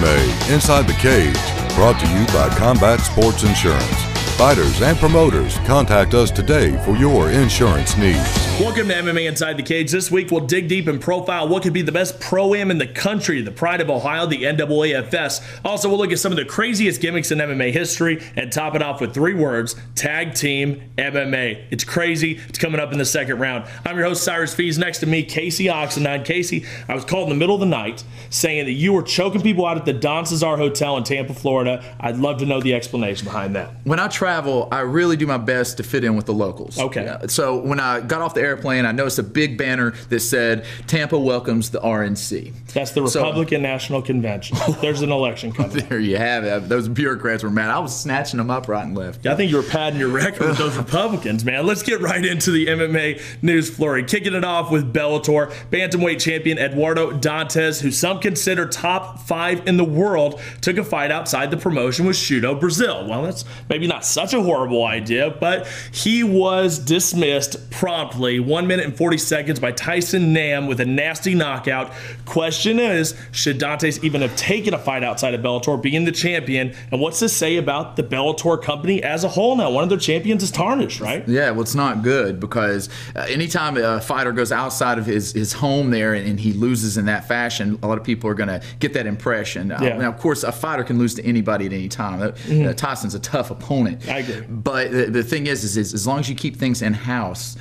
MMA Inside the Cage, brought to you by Combat Sports Insurance. Fighters and promoters, contact us today for your insurance needs. Welcome to MMA Inside the Cage. This week we'll dig deep and profile what could be the best pro-am in the country, the pride of Ohio, the NAAFS. Also, we'll look at some of the craziest gimmicks in MMA history and top it off with 3 words: Tag Team MMA. It's crazy. It's coming up in the second round. I'm your host, Cyrus Fees. Next to me, Casey Oxendine. Casey, I was called in the middle of the night saying that you were choking people out at the Don Cesar Hotel in Tampa, Florida. I'd love to know the explanation behind that. When I travel, I really do my best to fit in with the locals. Okay. Yeah. So when I got off the airplane, I noticed a big banner that said, Tampa welcomes the RNC. That's the Republican National Convention. There's an election coming. There you have it. Those bureaucrats were mad. I was snatching them up right and left. I think you were padding your record with those Republicans, man. Let's get right into the MMA news flurry. Kicking it off with Bellator. Bantamweight champion Eduardo Dantas, who some consider top 5 in the world, took a fight outside the promotion with Shooto Brazil. Well, that's maybe not such a horrible idea, but he was dismissed promptly, 1 minute and 40 seconds by Tyson Nam with a nasty knockout. Question is, should Dantas even have taken a fight outside of Bellator, being the champion? And what's this say about the Bellator company as a whole now? One of their champions is tarnished, right? Yeah, well, it's not good because anytime a fighter goes outside of his home there and he loses in that fashion, a lot of people are going to get that impression. Yeah. Now, of course, a fighter can lose to anybody at any time. Tyson's a tough opponent. I agree. But the thing is as long as you keep things in-house,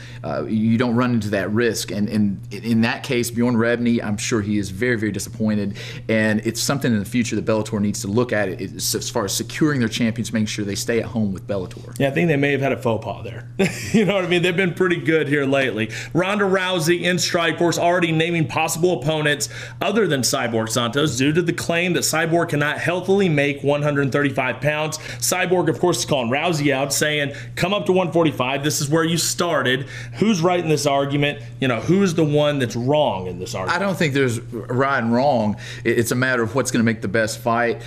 you don't run into that risk. And in that case, Bjorn Rebney, I'm sure he is very, very disappointed. And it's something in the future that Bellator needs to look at, as far as securing their champions, making sure they stay at home with Bellator. Yeah, I think they may have had a faux pas there. You know what I mean? They've been pretty good here lately. Ronda Rousey in Strikeforce already naming possible opponents other than Cyborg Santos due to the claim that Cyborg cannot healthily make 135 pounds. Cyborg, of course, is calling Rousey out, saying, come up to 145. This is where you started. Who's right in this argument? You know, who's the one that's wrong in this argument? I don't think there's right and wrong. It's a matter of what's going to make the best fight.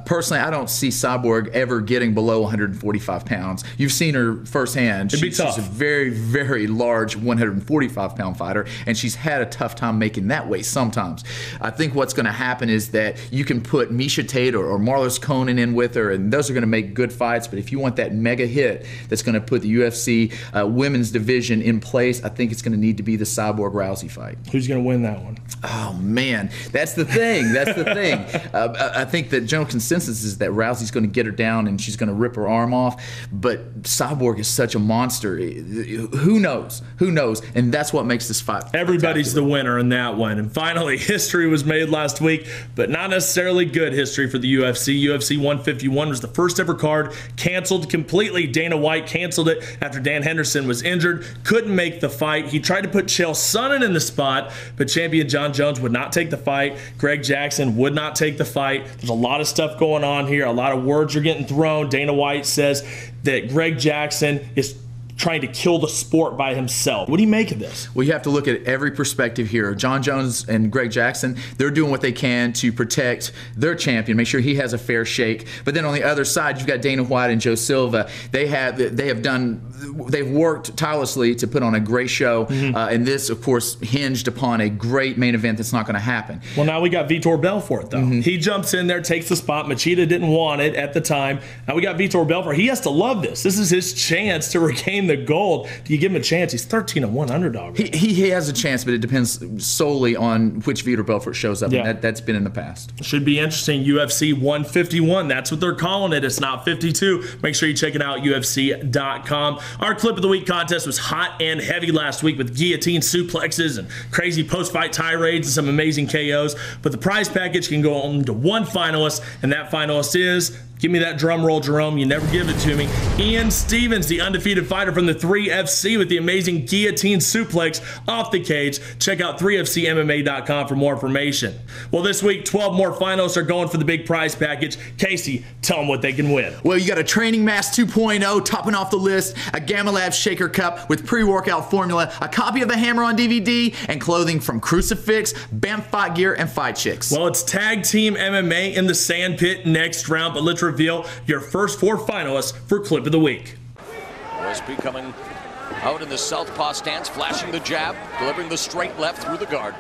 Personally, I don't see Cyborg ever getting below 145 pounds. You've seen her firsthand. It'd be tough. She's a very, very large 145-pound fighter, and she's had a tough time making that weight sometimes. I think what's going to happen is that you can put Miesha Tate or Marlos Conan in with her, and those are going to make good fights. But if you want that mega hit that's going to put the UFC women's division in place, I think it's going to need to be the Cyborg Rousey fight. Who's going to win that one? Oh, man. That's the thing. That's the thing. I think the general consensus is that Rousey's going to get her down and she's going to rip her arm off. But Cyborg is such a monster. Who knows? Who knows? And that's what makes this fight Everybody's the winner in that one. And finally, history was made last week, but not necessarily good history for the UFC. UFC 151 was the first ever card canceled completely. Dana White canceled it after Dan Henderson was injured, couldn't make the fight. He tried to put Chael Sonnen in the spot, but champion John Jones would not take the fight. Greg Jackson would not take the fight. There's a lot of stuff going on here. A lot of words are getting thrown. Dana White says that Greg Jackson is trying to kill the sport by himself. What do you make of this? Well, you have to look at every perspective here. John Jones and Greg Jackson, they're doing what they can to protect their champion, make sure he has a fair shake. But then on the other side, you've got Dana White and Joe Silva. They've worked tirelessly to put on a great show, and this, of course, hinged upon a great main event that's not going to happen. Well, now we got Vitor Belfort, though. He jumps in there, takes the spot. Machida didn't want it at the time. Now we got Vitor Belfort. He has to love this. This is his chance to regain the gold. Do you give him a chance? He's 13-1 underdog. Right? He has a chance, but it depends solely on which Vitor Belfort shows up. Yeah. And that's been in the past. Should be interesting. UFC 151. That's what they're calling it. It's not 52. Make sure you check it out, UFC.com. Our clip of the week contest was hot and heavy last week with guillotine suplexes and crazy post-fight tirades and some amazing KOs. But the prize package can go on to one finalist, and that finalist is, give me that drum roll, Jerome. You never give it to me. Ian Stevens, the undefeated fighter from the 3FC with the amazing guillotine suplex off the cage. Check out 3FCMMA.com for more information. Well, this week, 12 more finalists are going for the big prize package. Casey, tell them what they can win. Well, you got a Training Mass 2.0 topping off the list, a Gamma Lab Shaker Cup with pre-workout formula, a copy of The Hammer on DVD, and clothing from Crucifix, BAM Fight Gear, and Fight Chicks. Well, it's Tag Team MMA in the Sandpit next round, but let's reveal your first 4 finalists for Clip of the Week. OSP coming out in the southpaw stance, flashing the jab, delivering the straight left through the guard.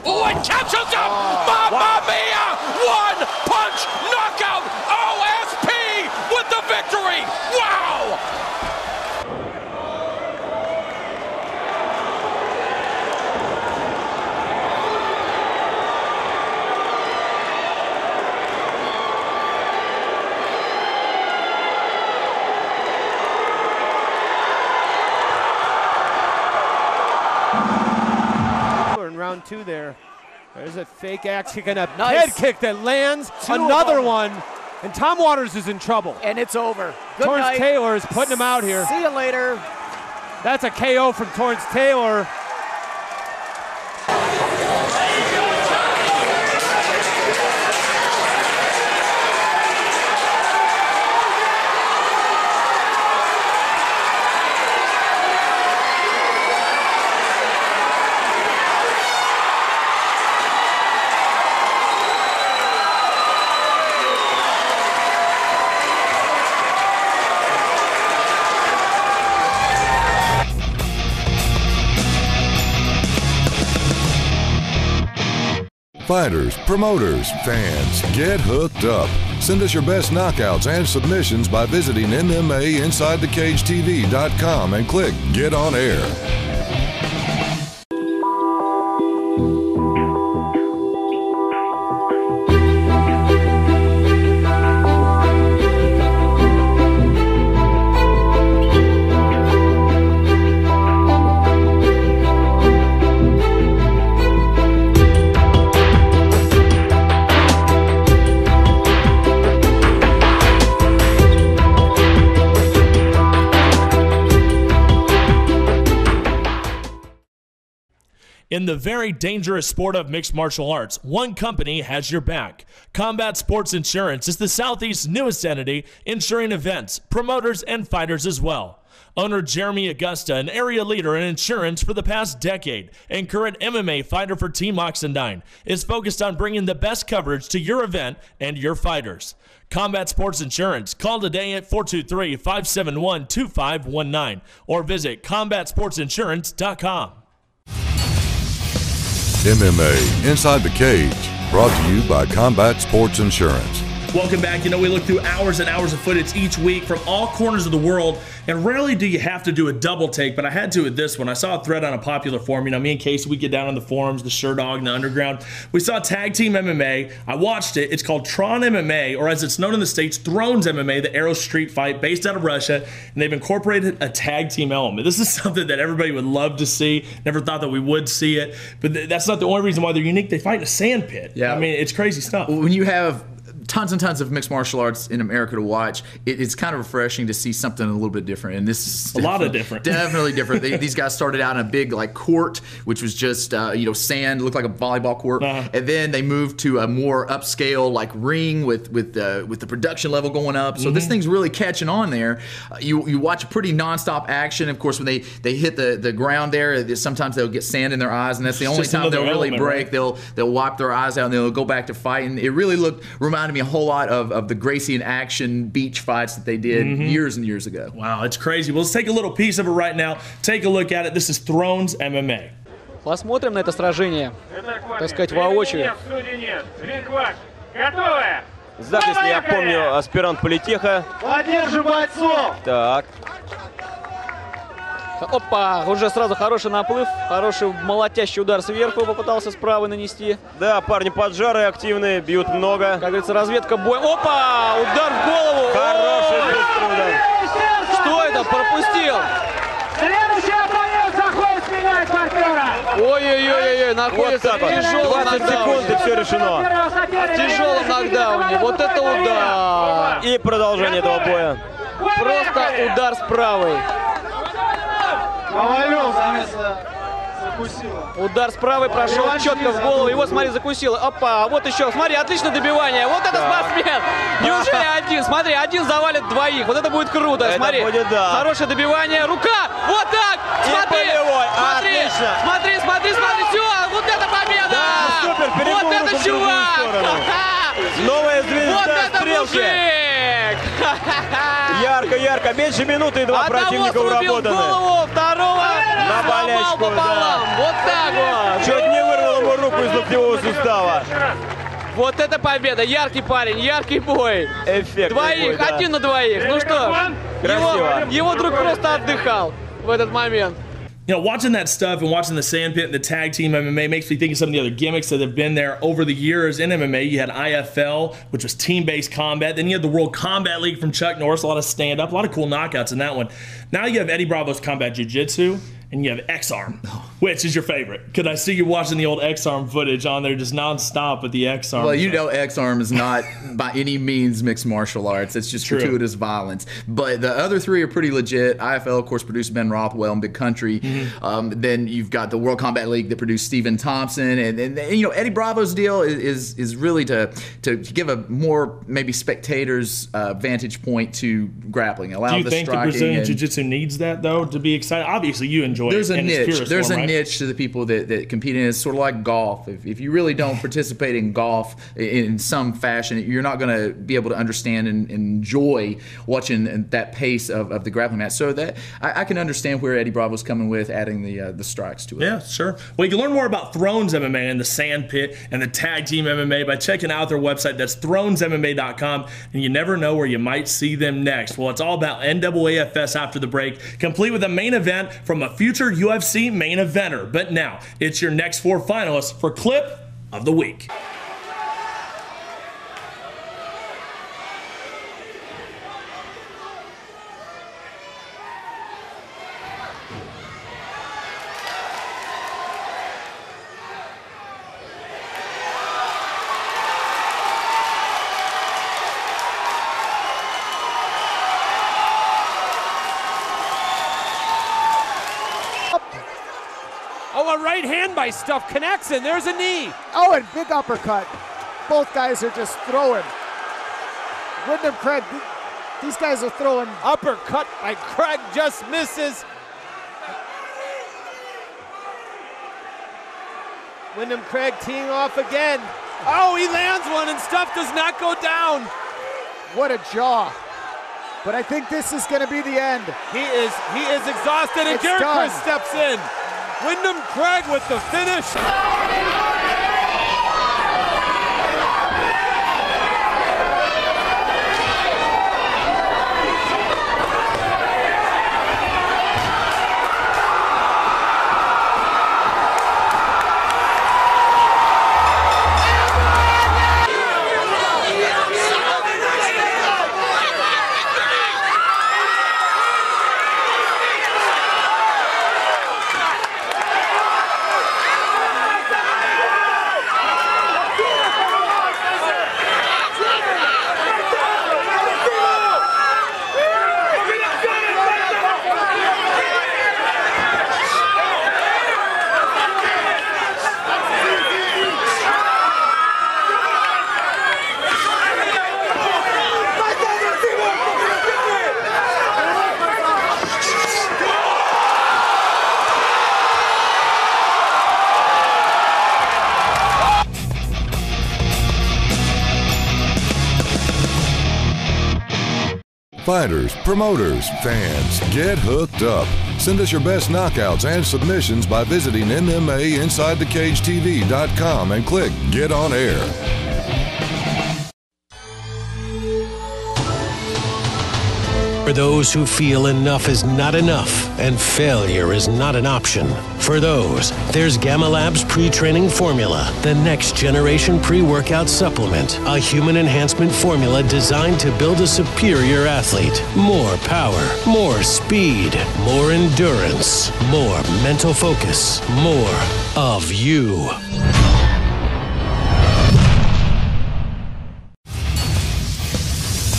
Oh, and catches him! Mamma mia! One punch knockout! OSP with the victory! Wow! In round 2 there. There's a fake axe kick and a head kick that lands. Another one. And Tom Waters is in trouble. And it's over. Good Torrence night. Taylor is putting him out here. See you later. That's a KO from Torrence Taylor. Fighters, promoters, fans, get hooked up. Send us your best knockouts and submissions by visiting MMAInsideTheCageTV.com and click Get On Air. In the very dangerous sport of mixed martial arts, one company has your back. Combat Sports Insurance is the Southeast's newest entity, insuring events, promoters, and fighters as well. Owner Jeremy Augusta, an area leader in insurance for the past decade and current MMA fighter for Team Oxendine, is focused on bringing the best coverage to your event and your fighters. Combat Sports Insurance. Call today at 423-571-2519 or visit combatsportsinsurance.com. MMA Inside the Cage, brought to you by Combat Sports Insurance. Welcome back. You know, we look through hours and hours of footage each week from all corners of the world, and rarely do you have to do a double take, but I had to with this one. I saw a thread on a popular forum. You know, me and Casey, we get down on the forums, the Sherdog and the Underground. We saw Tag Team MMA. I watched it. It's called Tron MMA, or as it's known in the States, Thrones MMA, the Arrow Street fight based out of Russia, and they've incorporated a tag team element. This is something that everybody would love to see. Never thought that we would see it, but that's not the only reason why they're unique. They fight in a sand pit. Yeah. I mean, it's crazy stuff. When you have tons and tons of mixed martial arts in America to watch, it's kind of refreshing to see something a little bit different. And this is a lot of different. Definitely different. These guys started out in a big court, which was just sand, looked like a volleyball court, and then they moved to a more upscale ring with the production level going up. So this thing's really catching on there. You watch pretty nonstop action. Of course, when they hit the ground there, sometimes they'll get sand in their eyes, and that's the only time they'll really break. Right? They'll wipe their eyes out and they'll go back to fighting. It really reminded me a whole lot of the Gracie and Action beach fights that they did years and years ago. Wow, it's crazy. Well, let's take a little piece of it right now. Take a look at it. This is Thrones MMA. Посмотрим на это сражение, так сказать, воочию. Зак, если я помню, аспирант политеха. Поддержим бойцов! Так. Опа, уже сразу хороший наплыв, хороший молотящий удар сверху попытался справа нанести. Да, парни поджарые, активные, бьют много. Как говорится, разведка боя. Опа, удар в голову. Хороший быстрый удар. Что это, пропустил? Следующий оппонент заходит, сменяет партнера. Ой-ой-ой, находится вот в тяжелом 20 секунд и все решено. В тяжелом нокдауне. Вот это удар. И продолжение этого боя. Просто удар с правой. Повалил, закусил. Удар с правой прошел четко в голову. Его, смотри, закусило. Опа, вот еще. Смотри, отличное добивание. Вот это спортсмен. Неужели один? Смотри, один завалит двоих. Вот это будет круто. Это смотри. Будет, да. Хорошее добивание. Рука. Вот так. Смотри. Смотри. Отлично. Смотри. Все. Вот это победа. Да, супер. Вот это чувак. Новая звезда. Вот это стрелки. мужик. Ярко. Меньше минуты и два противника уработаны. Голову, второго на болячку, пополам. да. Вот так вот. Чуть не вырвал ему руку из локтевого сустава. Вот это победа. Яркий парень, яркий бой. Эффектный Двоих, бой, да. 1 на 2. Ну что, Красиво. его друг просто отдыхал в этот момент. You know, watching that stuff and watching the Sandpit and the tag team MMA makes me think of some of the other gimmicks that have been there over the years in MMA. You had IFL, which was team-based combat. Then you had the World Combat League from Chuck Norris, a lot of stand-up, a lot of cool knockouts in that one. Now you have Eddie Bravo's Combat Jiu-Jitsu, and you have X-Arm. Which is your favorite? Because I see you watching the old X-Arm footage on there just non-stop with the X-Arm. Well, you know X-Arm is not by any means mixed martial arts. It's just gratuitous violence. But the other three are pretty legit. IFL, of course, produced Ben Rothwell and Big Country. Then you've got the World Combat League that produced Stephen Thompson. And you know, Eddie Bravo's deal is really to give a more maybe spectator's vantage point to grappling. Allow Do you the think the striking Brazilian and- Jiu-Jitsu needs that, though, to be excited? Obviously, you enjoy There's it. a in its niche. purest There's form, a right? niche to the people that compete in it. It's sort of like golf. If you really don't participate in golf in some fashion, you're not going to be able to understand and enjoy watching that pace of the grappling match. So that I can understand where Eddie Bravo's coming with adding the strikes to it. Yeah, sure. Well, you can learn more about Thrones MMA and the Sand Pit and the Tag Team MMA by checking out their website. That's thronesmma.com, and you never know where you might see them next. Well, it's all about NAAFS after the break, complete with a main event from a future UFC main eventer. But now, it's your next 4 finalists for Clip of the Week. Oh, a right hand by Stuff connects, and there's a knee. Oh, and big uppercut. Both guys are just throwing. Wyndham Craig, these guys are throwing. Uppercut by Craig, just misses. Wyndham Craig teeing off again. Oh, he lands one, and Stuff does not go down. What a jaw. But I think this is going to be the end. He is exhausted, and It's Gary done. Chris steps in. Wyndham Craig with the finish. Fighters, promoters, fans, get hooked up. Send us your best knockouts and submissions by visiting MMAInsideTheCageTV.com and click Get on Air. For those who feel enough is not enough and failure is not an option. For those, there's Gamma Labs Pre-Training Formula, the next generation pre-workout supplement, a human enhancement formula designed to build a superior athlete. More power, more speed, more endurance, more mental focus, more of you.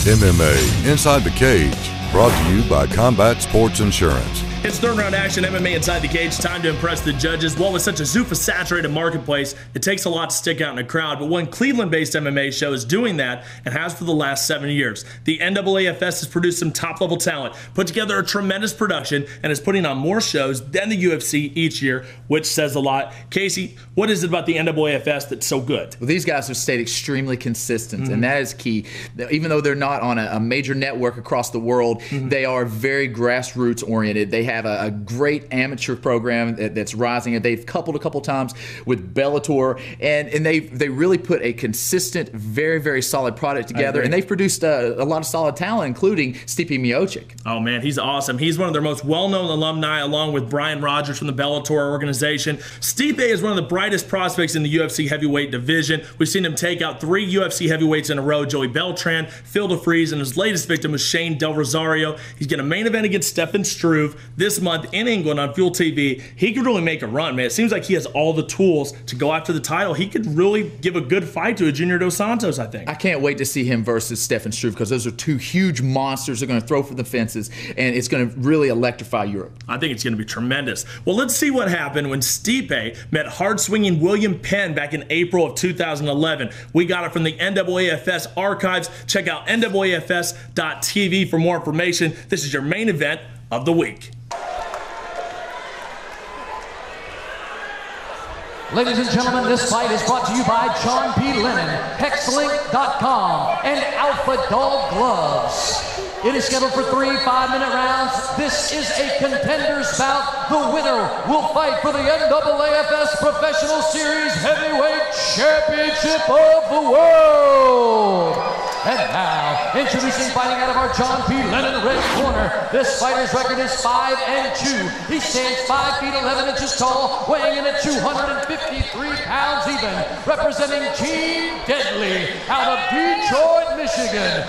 MMA Inside the Cage, brought to you by Combat Sports Insurance. It's third round action, MMA Inside the Cage. Time to impress the judges. Well, with such a Zuffa-saturated marketplace, it takes a lot to stick out in a crowd. But one Cleveland-based MMA show is doing that and has for the last 7 years. The NAAFS has produced some top-level talent, put together a tremendous production, and is putting on more shows than the UFC each year, which says a lot. Casey, what is it about the NAAFS that's so good? Well, these guys have stayed extremely consistent, and that is key. Even though they're not on a major network across the world, they are very grassroots oriented. They have a great amateur program that's rising. They've coupled a couple times with Bellator, and they really put a consistent, very, very solid product together, and they've produced a lot of solid talent, including Stipe Miocic. Oh man, he's awesome. He's one of their most well-known alumni, along with Brian Rogers from the Bellator organization. Stipe is one of the brightest prospects in the UFC heavyweight division. We've seen him take out 3 UFC heavyweights in a row: Joey Beltran, Phil DeFries, and his latest victim was Shane Del Rosario. He's going to main event against Stefan Struve this month in England on Fuel TV. He could really make a run, man. It seems like he has all the tools to go after the title. He could really give a good fight to a Junior Dos Santos, I think. I can't wait to see him versus Stefan Struve, because those are 2 huge monsters. They're going to throw for the fences, and it's going to really electrify Europe. I think it's going to be tremendous. Well, let's see what happened when Stipe met hard-swinging William Penn back in April of 2011. We got it from the NAAFS archives. Check out NAAFS.tv for more information. This is your main event of the week. Ladies and gentlemen, this fight is brought to you by John P. Lennon, Hexlink.com, and Alpha Dog Gloves. It is scheduled for 3 5-minute rounds. This is a contenders bout. The winner will fight for the NAAFS Professional Series Heavyweight Championship of the World. And now, introducing, fighting out of our John P. Lennon red corner, this fighter's record is 5-2. He stands 5 feet 11 inches tall, weighing in at 253 pounds even, representing Team Deadly out of Detroit, Michigan,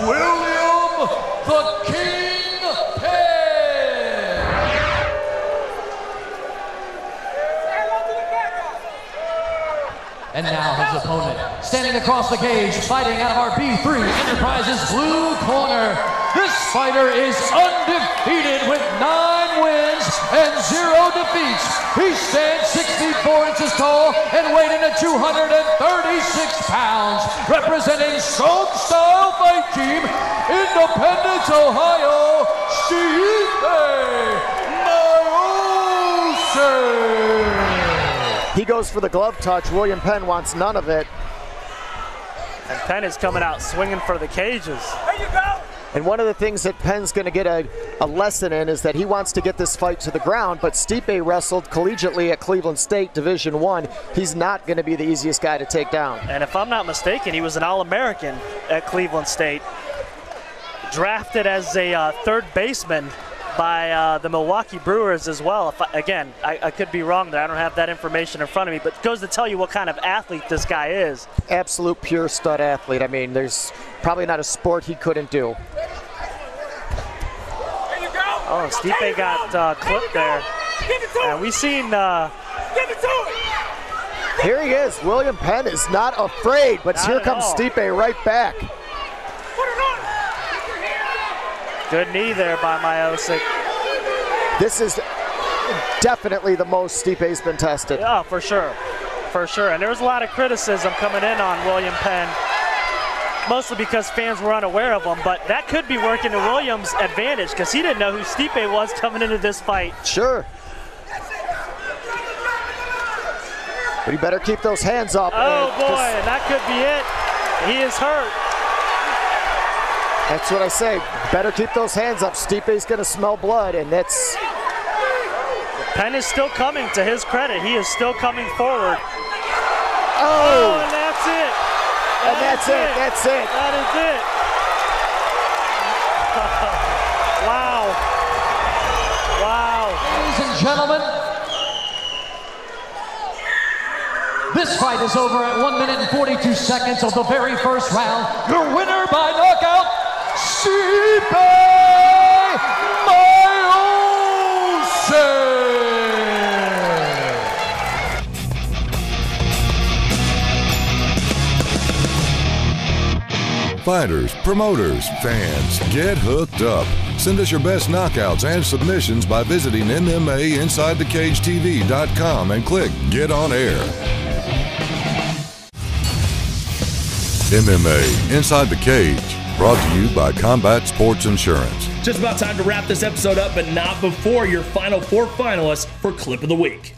William the King Penn. And now his opponent, standing across the cage, fighting out of our B3 Enterprises blue corner. This fighter is undefeated with 9 wins and 0 defeats. He stands 64 inches tall and weighed in at 236 pounds, representing Strong Style Fight Team, Independence, Ohio, Stipe Miocic. He goes for the glove touch. William Penn wants none of it. And Penn is coming out swinging for the cages. There you go. And one of the things that Penn's going to get a lesson in is that he wants to get this fight to the ground, but Stipe wrestled collegiately at Cleveland State Division I. He's not going to be the easiest guy to take down. And if I'm not mistaken, he was an All-American at Cleveland State. Drafted as a third baseman by the Milwaukee Brewers as well. Again, I could be wrong there. I don't have that information in front of me, but it goes to tell you what kind of athlete this guy is. Absolute pure stud athlete. I mean, there's probably not a sport he couldn't do. Oh, Stipe got clipped there. And we've seen... Here he is. William Penn is not afraid, but here comes Stipe right back. Good knee there by Miocic. This is definitely the most Stipe's been tested. Yeah, for sure. For sure. And there was a lot of criticism coming in on William Penn, mostly because fans were unaware of him, but that could be working to Williams' advantage because he didn't know who Stipe was coming into this fight. Sure. But he better keep those hands up. Oh boy, and that could be it. He is hurt. That's what I say. Better keep those hands up. Stipe's going to smell blood, and that's... Penn is still coming, to his credit. He is still coming forward. Oh! And that's it. And that's it. That's it. That is it. Wow. Wow. Ladies and gentlemen, this fight is over at 1 minute and 42 seconds of the very first round. Your winner by knockout, Stipe Miocic. Fighters, promoters, fans, get hooked up. Send us your best knockouts and submissions by visiting MMAInsideTheCageTV.com and click Get On Air. MMA Inside the Cage, brought to you by Combat Sports Insurance. Just about time to wrap this episode up, but not before your final 4 finalists for Clip of the Week.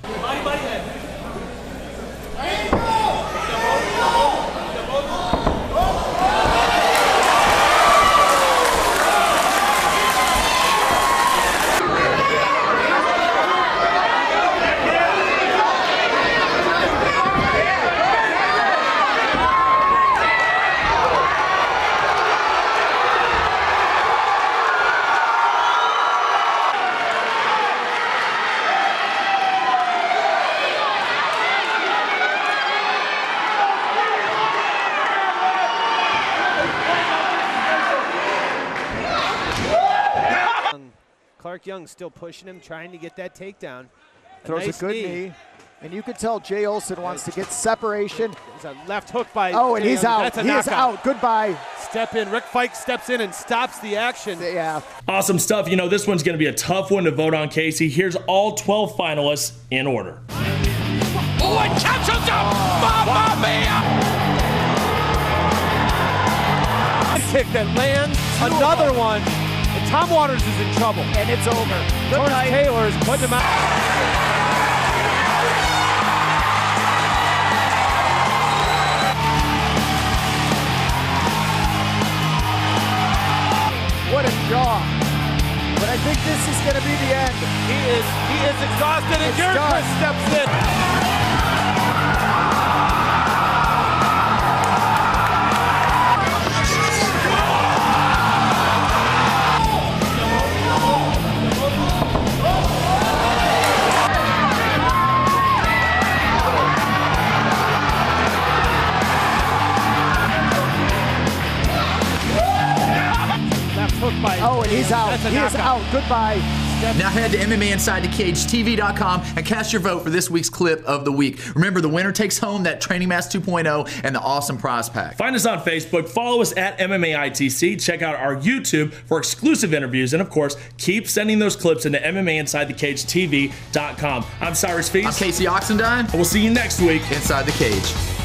Young still pushing him, trying to get that takedown. Throws nice a good knee. And you could tell Jay Olson wants to get separation. There's a left hook by Oh, and Jay he's Young. out. That's a He is knockout. out. Goodbye. Step in. Rick Fike steps in and stops the action. Yeah. Awesome stuff. You know, this one's going to be a tough one to vote on, Casey. Here's all 12 finalists in order. Oh, it catches him! Mamma mia! Kick that lands. Another one. And Tom Waters is in trouble. And it's over. Torrance Taylor is putting him out. What a jaw. But I think this is going to be the end. He is exhausted, and Garrett Chris steps in. Oh, and he's out. He is out. Goodbye. Now head to MMAInsideTheCageTV.com and cast your vote for this week's clip of the week. Remember, the winner takes home that Training Mass 2.0 and the awesome prize pack. Find us on Facebook, follow us at MMAITC, check out our YouTube for exclusive interviews, and of course, keep sending those clips into MMAInsideTheCageTV.com. I'm Cyrus Feast. I'm Casey Oxendine. We'll see you next week Inside the Cage.